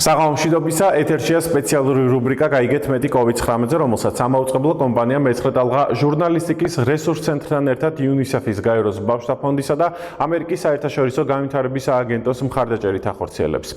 საღამომშვიდობისა ეთერშია სპეციალური რუბრიკა გაიგეთ მეტი COVID-19-ზე, რომელსაც სამაუწყებლო კომპანია მეცხრე ტალღა ჟურნალისტიკის რესურს ცენტრთან ერთად UNICEF-ის გაეროს ბავშვთა ფონდისა და ამერიკის საერთაშორისო განვითარების სააგენტოს მხარდაჭერით ახორციელებს.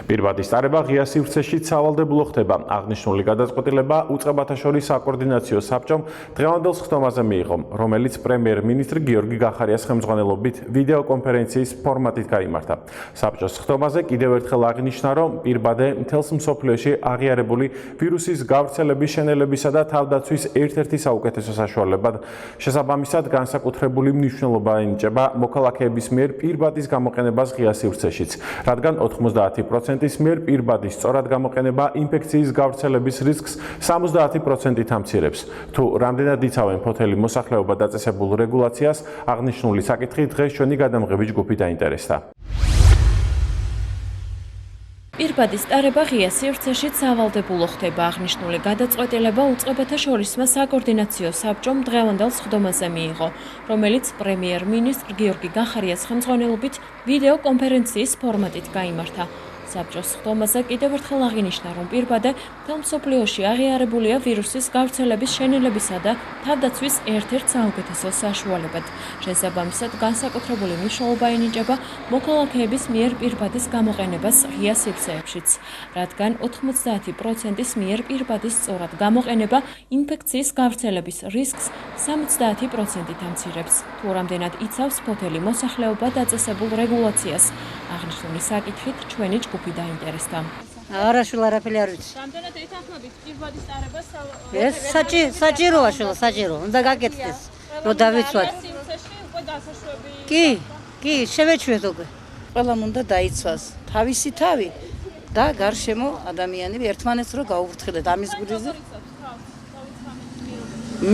პირვადის ტარება ღია სივრცეშიც სავალდებულო ხდება. აღნიშნული გადაწყვეტილება უწყებათა შორის საკოორდინაციო საბჭომ დღევანდელ სხდომაზე მიიღო, რომელიც პრემიერ-მინისტრი გიორგი გახარიას ხელმძღვანელობით ვიდეო კონფერენციის ფორმატით გაიმართა. საბჭოს სხდომაზე კიდევ ერთხელ აღნიშნა, რომ პირბადე მთელს მსოფლიოში აღიარებული ვირუსის გავრცელების შენელებისა და თავდაცვის ერთ-ერთი საუკეთესო საშუალებად შესაბამისად განსაკუთრებული მნიშვნელობა ენიჭება მოქალაქეების მიერ პირბადის გამოყენებას ღია სივრცეშიც, რადგან 90%-ის მიერ პირბადის სწორად გამოყენება ინფექციის გავრცელების რისკს 70%-ით ამცირებს. თუ რამდენად იცავენ ფოთელი მოსახლეობა დაწესებულ რეგულაციას, აღნიშნული საკითხი დღეს ჩვენი გადამღები ჯგუფი დაინტერესდა. პირბადის ტარება ღია სივრცეშიც სავალდებულო ხდება. აღნიშნული გადაწყვეტილება უწყებათა შორისმა საკოორდინაციო საბჭომ დღევანდელ სხდომაზე მიიღო, რომელიც პრემიერ-მინისტრ გიორგი გახარიას ხელმძღვანელობით ვიდეო კონფერენციის ფორმატით გაიმართა. საბჭოს სხდომაზე კიდევ ერთხელ აღინიშნა, რომ პირბადე მთელ მსოფლიოში აღიარებულია ვირუსის გავრცელების შენელებისა და თავდაცვის ერთ-ერთ საუკეთესო საშუალებად. შესაბამისად, განსაკუთრებული მნიშვნელობა ენიჭება მოქალაქეების მიერ პირბადის გამოყენებას ღია სივრცეებშიც, რადგან 90%-ის მიერ პირბადის სწორად გამოყენება ინფექციის გავრცელების რისკს 70%-ით ამცირებს. თუ რამდენად იცავს ფოთელი მოსახლეობა დაწესებულ რეგულაციას, აღნიშნული საკითხით ჩვენი ჯგუფი დაინტერესდა. არაშვილ არაფერი არ ვიცი. რამდენად ეთანხმებით პირბადის ტარებას? ეს საჭიროა შვილო, საჭირო. უნდა გაკეთდეს, რომ დავიცვათ. კი, შევეჩვეთ უკვე. ყველამ უნდა დაიცვას თავისი თავი და გარშემო ადამიანები ერთმანეთს რო გაუვრთხილეთ ამის გულზე.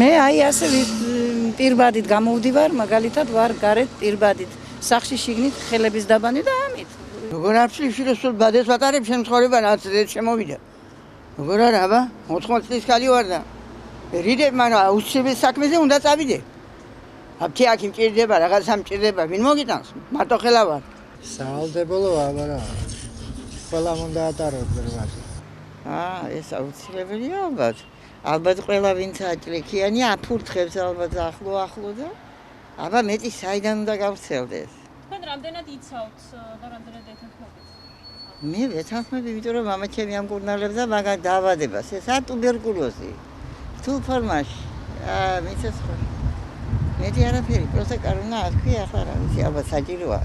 მე ასე პირბადით გამოვდივარ, მაგალითად ვარ გარეთ პირბადით. სახში შიგნით ხელების დაბანი და ამით. როგორ არ ფშილ ბადეს ვატარებ შენ ცხოვრება რაც შემოვიდა. როგორ არა აბა 80 წლის ხალი ვარ და რიდე მაგრამ აუცილებელი საქმეზე უნდა წავიდე. აფთიაქი მჭირდება, რაღაცა მჭირდება, ვინ მოგიტანს? მარტო ხელა ვარ. სავალდებულოა, მაგრამ ყველამ უნდა ატაროს პირბადი. ეს აუცილებელია ალბათ. ალბათ ყველა ვინც აჭრიქიანი აფურთხებს ალბათ ახლო და აბა მეტი საიდან უნდა გავრცელდეს. თქვენ რამდენად იცავთ და რამდენად ეთანხმებით? მე ვეთანხმები, იმიტომ რომ მამა ჩემი ამკურნალებდა მაგარ დაავადებას, ესაა ტუბერკულოზი. რთულ ფორმაში. მიცეს ხო. მეტი არაფერი, პროსტა კარონა აქვი ახლა რა ვიცი, ალბათ საჭიროა.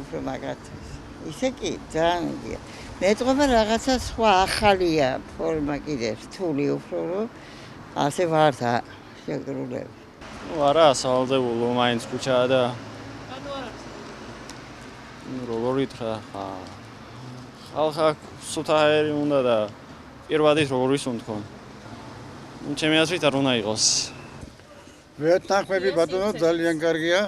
უფრო მაგათთვის. ისე კი, ძალიან მიგია. მეტყობა რაღაცა სხვა ახალია ფორმა კიდე რთული უფრო რომ ასე ვართ შეგრულები. არა, სავალდებულო მაინც ქუჩაა და როგორ ითხრა, ხალხა სუთაერი უნდა და პირბადის როგორ ისუნ თქვენ. ჩემი აზრით არ უნდა იყოს. ვეთანხმები ბატონო, ძალიან კარგია.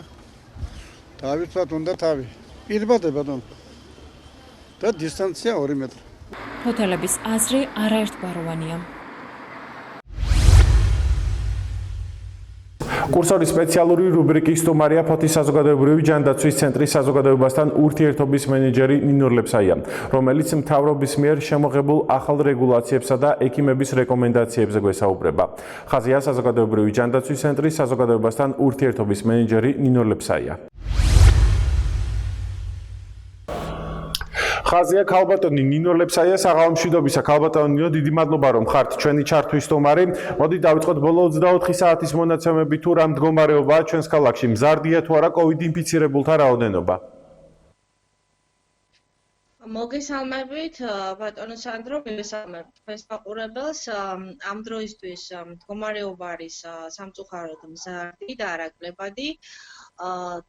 დავიცვათ უნდა თავი. პირბადე ბატონო. და დისტანცია 2 მეტრი. ფოთელების აზრი არაერთგვაროვანია. კურსორის სპეციალური რუბრიკის სტუმარია ფოთის საზოგადოებრივი ჯანდაცვის ცენტრის საზოგადოებასთან ურთიერთობის მენეჯერი ნინო ლეფსაია, რომელიც მთავრობის მიერ შემოღებულ ახალ რეგულაციებსა და ექიმების რეკომენდაციებზე გვესაუბრება. ხაზია საზოგადოებრივი ჯანდაცვის ცენტრის საზოგადოებასთან ურთიერთობის მენეჯერი ნინო ლეფსაია. ხაზია ქალბატონი ნინო ლეფსაია, საღამომშვიდობისა ქალბატონი ნინო, დიდი მადლობა რომ ხართ ჩვენი ჩართვის სტუმარი. მოდით დავიწყოთ ბოლო 24 საათის მონაცემები, თუ რა მდგომარეობაა ჩვენს ქალაქში, მზარდია თუ არა COVID ინფიცირებულთა რაოდენობა? მოგესალმებით ბატონო სანდრო, მოგესალმებით თქვენს მაყურებელს. ამ დროისთვის მდგომარეობა არის სამწუხაროდ მზარდი და არაკლებადი.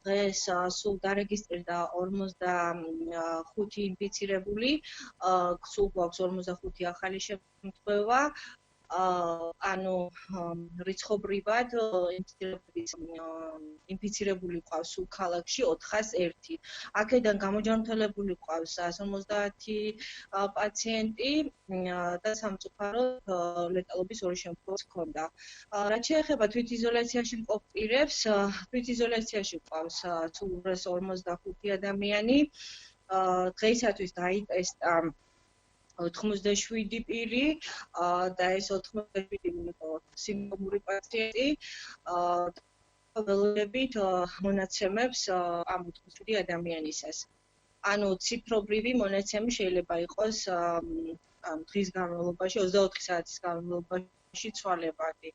დღეს სულ დარეგისტრირდა 45 ინფიცირებული, სულ გვაქვს 45 ახალი შემთხვევა. ანუ რიცხობრივად ინფიცირებული ყავს სულ ქალაქში 401. აქედან გამოჯანმრთელებული ყავს 150 პაციენტი და სამწუხაროდ ლეტალობის 2 შემთხვევა ჰქონდა. რაც შეეხება თვითიზოლაციაში მყოფ პირებს, თვითიზოლაციაში ყავს სულ 45 ადამიანი. დღეისათვის დაიტესტა 97 პირი და ეს 97 სიმპტომური პაციენტი ველოდებით მონაცემებს ამ 87 ადამიანისას. ანუ ციფრობრივი მონაცემი შეიძლება იყოს დღის განმავლობაში 24 საათის განმავლობაში ცვალებადი.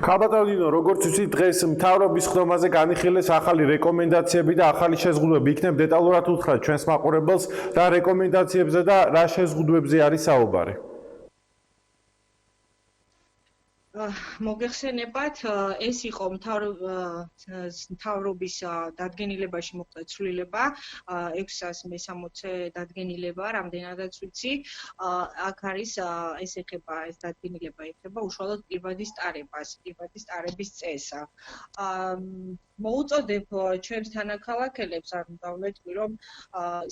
ქალბატონო ნინო, როგორც ვთქვით, დღეს მთავრობის ხდომაზე განიხილეს ახალი რეკომენდაციები და ახალი შეზღუდვები. იქნებ დეტალურად უთხრათ ჩვენს მაყურებელს რა რეკომენდაციებზე და რა შეზღუდვებზე არის საუბარი. მოგეხსენებათ, ეს იყო მთავრობის დადგენილებაში მოხდა ცვლილება 660 დადგენილება, რამდენადაც ვიცი, აქ არის ეს ეხება ეს დადგენილება ეხება უშუალოდ პირვადის ტარების წესს. მოუწოდებ ჩვენს თანაქალაქელებს, არ დავმეტყვი, რომ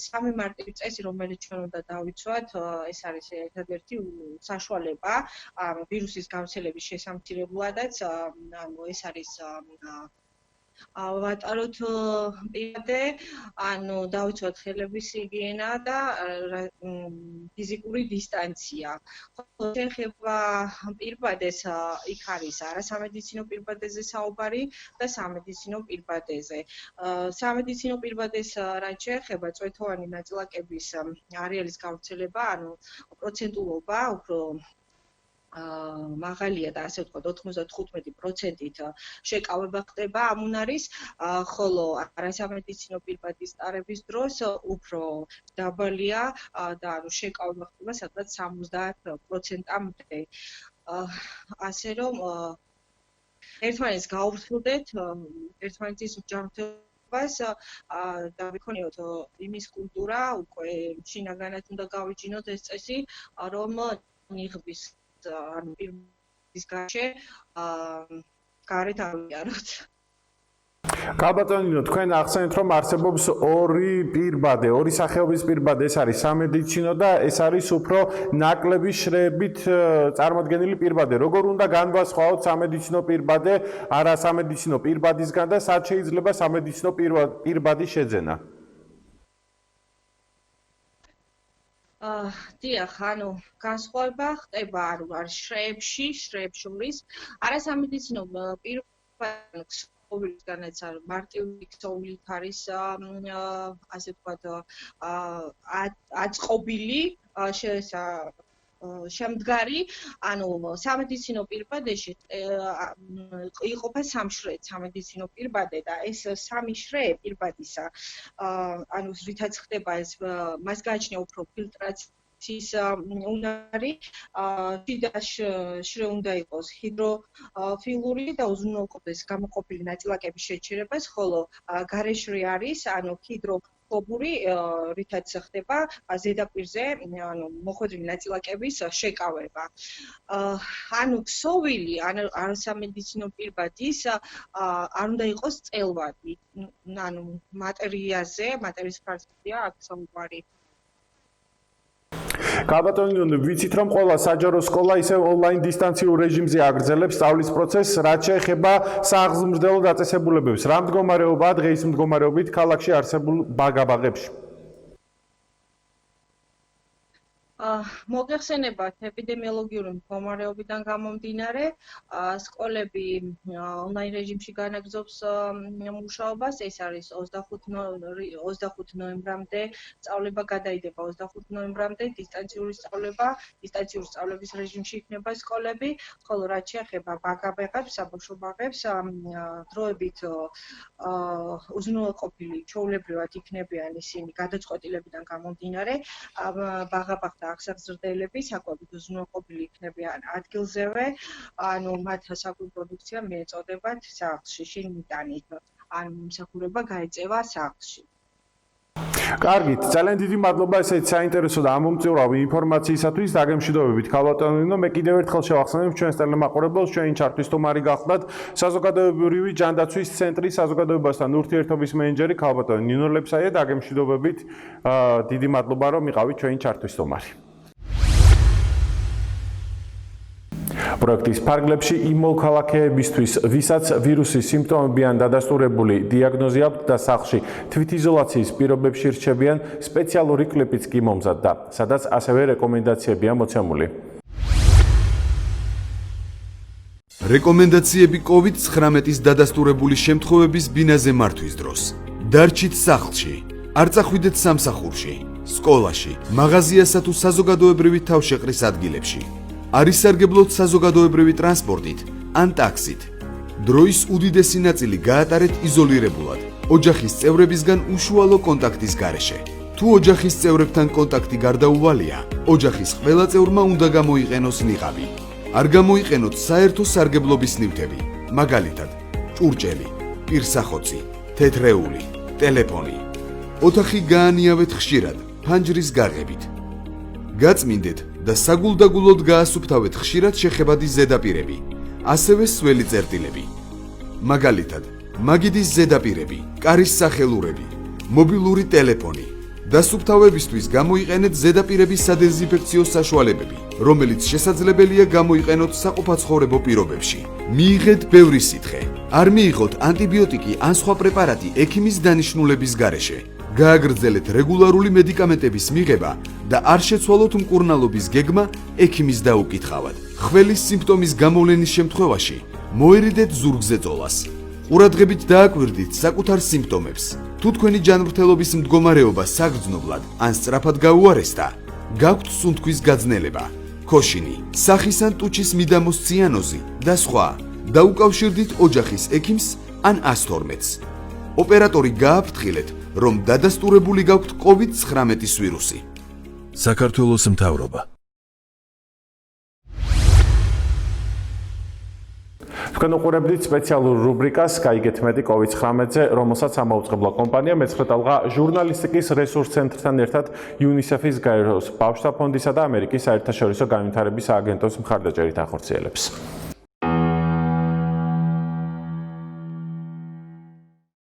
3 მარტივი წესი, რომელიც ჩვენ უნდა დავიცვათ, ეს არის ერთადერთი საშუალება ვირუსის გავრცელების შესამცირებლადაც, ანუ ეს არის ვატაროთ პირადე, ანუ დავიცვათ ხელების ჰიგიენა და ფიზიკური დისტანცია. შეხება პირბადეს, იქ არის არასამედიცინო პირბადეზე საუბარი და სამედიცინო პირბადეზე. სამედიცინო პირბადეს რაც შეეხება წვეთოვანი ნაწილაკების არეალის გავრცელება, ანუ პროცენტულობა უფრო მაღალია და ასე ვთქვათ 95%-ით შეკავება ხდება ამ უნარის, ხოლო არასამედიცინო პირბადის ტარების დროს უფრო დაბალია და ანუ შეკავება ხდება სადღაც 70%-მდე. ასე რომ ერთმანეთს გაუვრცელდეთ, ერთმანეთის მსჯავრთებას და ვიქონიოთ იმის კულტურა, უკვე შინაგანად უნდა გავიჯინოთ ეს წესი, რომ ნიღბის ანუ პირის გარშე გარეთ ავიაროთ. ქალბატონო ნინო, თქვენ ახსენეთ, რომ არსებობს ორი პირბადე, ორი სახეობის პირბადე, ეს არის სამედიცინო და ეს არის უფრო ნაკლები შრეებით წარმოდგენილი პირბადე. როგორ უნდა განვასხვაოთ სამედიცინო პირბადე არასამედიცინო პირბადისგან და სად შეიძლება სამედიცინო პირბადის შეძენა? დიახ, ანუ განსხვავება ხდება არ შრეებში შორის არასამედიცინო პირბადის ქსოვილისგანაც მარტივი ქსოვილით არის ასე ვთქვათ აწყობილი შემდგარი, ანუ სამედიცინო პირბადეში იყოფა 3 შრეად სამედიცინო პირბადე და ეს 3 შრე პირბადისა, ანუ რითაც ხდება ეს მას გააჩნია უფრო ფილტრაციის უნარი, შიდა შრე უნდა იყოს ჰიდროფილური და უზრუნველყოფდეს გამოყოფილი ნაწილაკების შეჩერებას, ხოლო გარე შრე არის, ანუ ჰიდროფობური, რითაც ხდება ზედაპირზე, ანუ მოხვედრილი ნაწილაკების შეკავება. ანუ ქსოვილი, არასამედიცინო პირბადის არ უნდა იყოს წელვადი, ანუ მატერიის ფარგლია აქ საუბარი. ქალბატონო ნინო, ვიცით, რომ ყველა საჯარო სკოლა ისევ ონლაინ დისტანციურ რეჟიმზე აგრძელებს სწავლის პროცესს, რაც შეეხება სააღზმრდელო დაწესებულებებს. რა მდგომარეობაა დღეის მდგომარეობით ქალაქში არსებულ ბაგაბაღებში? მოგეხსენებათ ეპიდემიოლოგიური მდგომარეობიდან გამომდინარე, სკოლები ონლაინ რეჟიმში განაგრძობს მუშაობას, ეს არის 25 ნოემბრამდე სწავლება გადაიდება 25 ნოემბრამდე დისტანციური სწავლების რეჟიმში იქნება სკოლები, ხოლო რაც შეეხება ბაგაბაღებს, საბავშვო ბაღებს, დროებით უზრუნველყოფილი ჩვეულებრივად იქნებიან ისინი გადაწყვეტილებიდან გამომდინარე, ბაღაბაღ აღსაზრდელები საკვებით უზრუნველყოფილი იქნებიან ადგილზევე, ანუ მათ საკვები პროდუქცია მიეწოდებათ სახლში, შინმიტანით, ან მსახურება გაეწევა სახლში. კარგით, ძალიან დიდი მადლობა ესეთ საინტერესო და ამომწურავი ინფორმაციისათვის. დაგემშვიდობებით ქალბატონო ნინო, მე კიდევ ერთხელ შევახსენებ ჩვენს ტელემაყურებელს, ჩვენი ჩართვის სტუმარი გახლდათ საზოგადოებრივი ჯანდაცვის ცენტრის საზოგადოებასთან ურთიერთობის მენეჯერი ქალბატონო ნინო ლეფსაია. დაგემშვიდობებით, დიდი მადლობა რომ იყავით ჩვენი ჩართვის სტუმარი. პროექტის ფარგლებში იმ მოქალაქეებისთვის, ვისაც ვირუსის სიმპტომები ან დადასტურებული დიაგნოზი აქვთ და სახლში თვითიზოლაციის პირობებში რჩებიან, სპეციალური კლიპიც კი მომზადდა, სადაც ასევე რეკომენდაციებია მოცემული. რეკომენდაციები COVID-19 დადასტურებული შემთხვევების ბინაზე მართვის დროს. დარჩით სახლში, არ წახვიდეთ სამსახურში, სკოლაში, მაღაზიასა თუ საზოგადოებრივი თავშეყრის ადგილებში. არ ისარგებლოთ საზოგადოებრივი ტრანსპორტით ან ტაქსით. დროის უდიდესი ნაწილი გაატარეთ იზოლირებულად, ოჯახის წევრებისგან უშუალო კონტაქტის გარეშე. თუ ოჯახის წევრებთან კონტაქტი გარდაუვალია, ოჯახის ყველა წევრმა უნდა გამოიყენოს ნიღაბი. არ გამოიყენოთ საერთო სარგებლობის ნივთები, მაგალითად, ჭურჭელი, პირსახოცი, თეთრეული, ტელეფონი. ოთახი გაანიავეთ ხშირად, ფანჯრის გაღებით. გაწმინდეთ და საგულდაგულოდ გაასუფთავეთ ხშირად შეხებადი ზედაპირები, ასევე სველი წერტილები. მაგალითად, მაგიდის ზედაპირები, კარის სახელურები, მობილური ტელეფონი. დასუფთავებისთვის გამოიყენეთ ზედაპირების სადეზინფექციო საშუალებები, რომელიც შესაძლებელია გამოიყენოთ საყოფაცხოვრებო პირობებში. მიიღეთ ბევრი სითხე. არ მიიღოთ ანტიბიოტიკი ან სხვა პრეპარატი ექიმის დანიშნულების გარეშე. გააგრძელეთ რეგულარული მედიკამენტების მიღება და არ შეცვალოთ მკურნალობის გეგმა ექიმის დაუკითხავად. ხველის სიმპტომის გამოვლენის შემთხვევაში მოერიდეთ ზურგზე წოლას. ყურადღებით დააკვირდით საკუთარ სიმპტომებს. თუ თქვენი ჯანმრთელობის მდგომარეობა საგრძნობლად ან სწრაფად გაუარესდა, გაქვთ სუნთქვის გაძნელება, ქოშინი, სახის ან ტუჩის მიდამოს ციანოზი და სხვა, დაუკავშირდით ოჯახის ექიმს ან 112-ს. ოპერატორი გააფრთხილეთ, რომ დადასტურებული გაქვთ COVID-19 ვირუსი. საქართველოს მთავრობა. თქვენ უყურებდით სპეციალურ რუბრიკას "გაიგეთ მეტი COVID-19-ზე", რომელსაც ამოუწყებლა კომპანია მეცხრე ტალღა ჟურნალისტიკის რესურს ცენტრთან ერთად UNICEF-ის გაეროს ბავშვთა ფონდისა და ამერიკის საერთაშორისო განვითარების სააგენტოს მხარდაჭერით ახორციელებს.